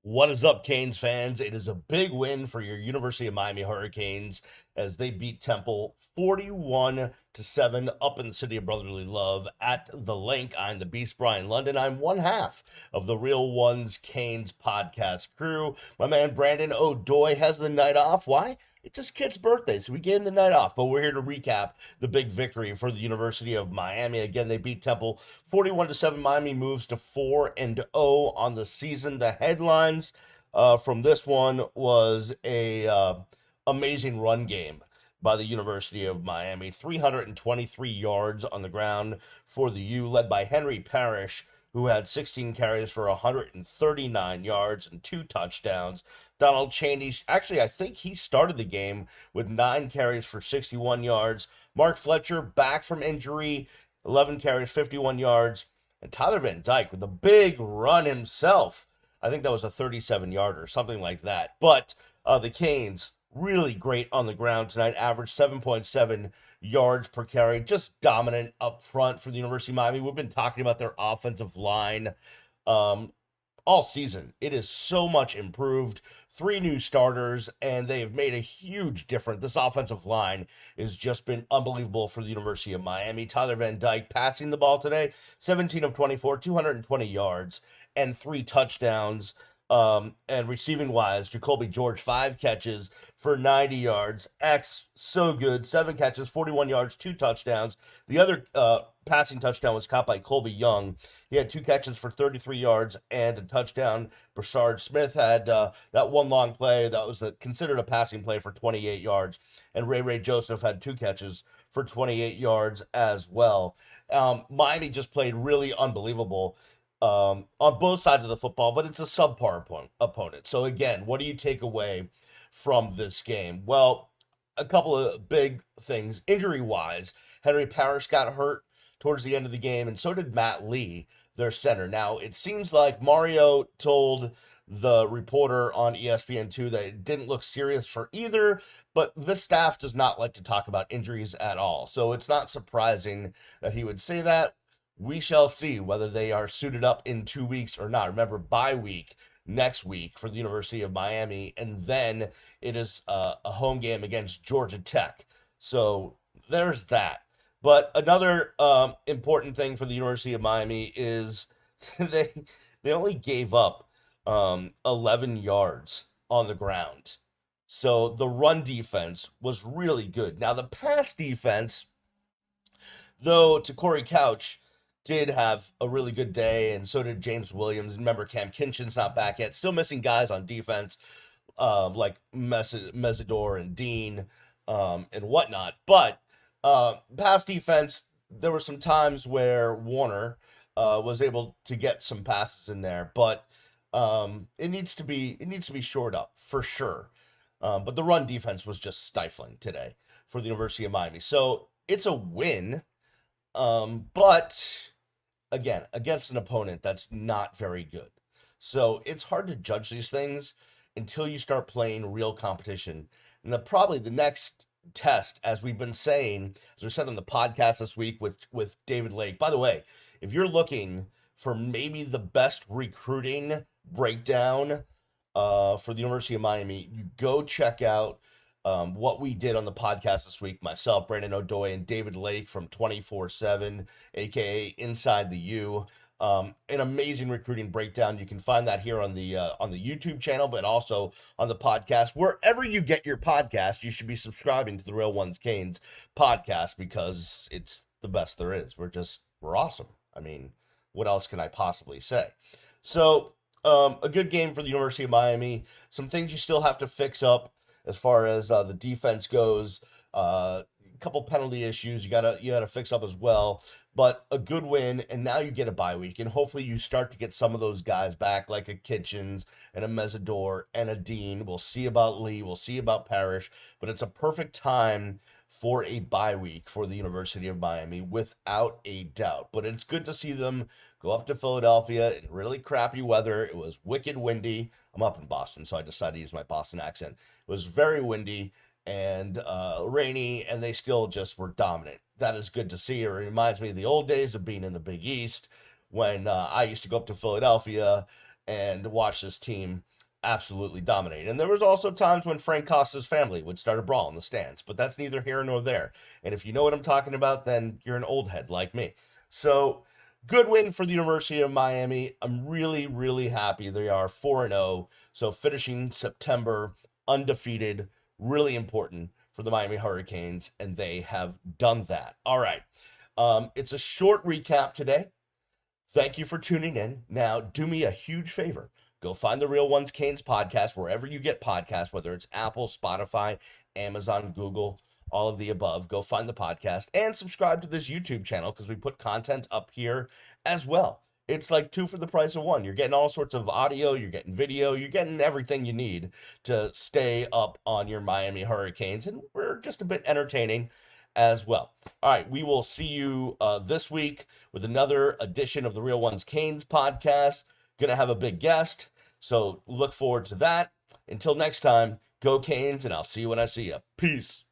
What is up, Canes fans? It is a big win for your University of Miami Hurricanes as they beat Temple 41-7 up in the city of brotherly love at the link. I'm the Beast Brian London. I'm one half of the Real Ones Canes podcast crew. My man Brandon O'Doy has the night off. Why? It's his kid's birthday, so we gave him the night off. But we're here to recap the big victory for the University of Miami. Again, they beat Temple 41-7. Miami moves to 4-0 on the season. The headlines from this one was a amazing run game by the University of Miami. 323 yards on the ground for the U, led by Henry Parrish, who had 16 carries for 139 yards and 2 touchdowns. Donald Chaney, actually, I think he started the game with 9 carries for 61 yards. Mark Fletcher, back from injury, 11 carries, 51 yards. And Tyler Van Dyke with a big run himself. I think that was a 37-yarder, something like that. But the Canes, really great on the ground tonight, averaged 7.7 yards per carry, just dominant up front for the University of Miami. We've been talking about their offensive line all season. It is so much improved. 3 new starters, and they have made a huge difference. This offensive line has just been unbelievable for the University of Miami. Tyler Van Dyke passing the ball today, 17 of 24, 220 yards, and 3 touchdowns. And receiving wise, Jacoby George, 5 catches for 90 yards. So good. 7 catches, 41 yards, 2 touchdowns. The other passing touchdown was caught by Colby Young. He had 2 catches for 33 yards and a touchdown. Brashard Smith had that one long play that was considered a passing play for 28 yards. And Ray Joseph had 2 catches for 28 yards as well. Miami just played really unbelievable on both sides of the football, but it's a subpar opponent. So again, what do you take away from this game? Well, a couple of big things. Injury-wise, Henry Parrish got hurt towards the end of the game, and so did Matt Lee, their center. Now, it seems like Mario told the reporter on ESPN2 that it didn't look serious for either, but this staff does not like to talk about injuries at all. So it's not surprising that he would say that. We shall see whether they are suited up in 2 weeks or not. Remember, bye week next week for the University of Miami, and then it is a home game against Georgia Tech. So there's that. But another important thing for the University of Miami is they only gave up 11 yards on the ground. So the run defense was really good. Now the pass defense, though, to Corey Couch, did have a really good day, and so did James Williams. Remember, Cam Kinchin's not back yet. Still missing guys on defense, like Mesidor and Dean and whatnot. But pass defense, there were some times where Warner was able to get some passes in there, but it needs to be shored up for sure. But the run defense was just stifling today for the University of Miami. So it's a win, but again, against an opponent that's not very good. So it's hard to judge these things until you start playing real competition. And probably the next test, as we've been saying, as we said on the podcast this week with David Lake. By the way, if you're looking for maybe the best recruiting breakdown for the University of Miami, you go check out what we did on the podcast this week, myself, Brandon O'Doy, and David Lake from 24/7, aka Inside the U. An amazing recruiting breakdown. You can find that here on the YouTube channel, but also on the podcast. Wherever you get your podcast, you should be subscribing to the Real Ones Canes podcast because it's the best there is. We're awesome. I mean, what else can I possibly say? So, a good game for the University of Miami. Some things you still have to fix up as far as the defense goes. A couple penalty issues you gotta fix up as well. But a good win, and now you get a bye week, and hopefully you start to get some of those guys back, like a Kitchens and a Mesidor and a Dean. We'll see about Lee, we'll see about Parrish, but it's a perfect time for a bye week for the University of Miami, without a doubt. But it's good to see them go up to Philadelphia in really crappy weather. It was wicked windy. I'm up in Boston, so I decided to use my Boston accent. It was very windy and rainy, and they still just were dominant. That is good to see. It reminds me of the old days of being in the Big East when I used to go up to Philadelphia and watch this team absolutely dominated. And there was also times when Frank Costa's family would start a brawl in the stands, but that's neither here nor there. And if you know what I'm talking about, then you're an old head like me. So, good win for the University of Miami. I'm really, really happy they are 4-0. So, finishing September undefeated, really important for the Miami Hurricanes, and they have done that. All right. It's a short recap today. Thank you for tuning in. Now, do me a huge favor. Go find the Real Ones Canes podcast wherever you get podcasts, whether it's Apple, Spotify, Amazon, Google, all of the above. Go find the podcast and subscribe to this YouTube channel because we put content up here as well. It's like 2 for the price of 1. You're getting all sorts of audio, you're getting video, you're getting everything you need to stay up on your Miami Hurricanes. And we're just a bit entertaining as well. All right, we will see you this week with another edition of the Real Ones Canes podcast. Gonna have a big guest, so look forward to that. Until next time, go Canes, and I'll see you when I see you. Peace.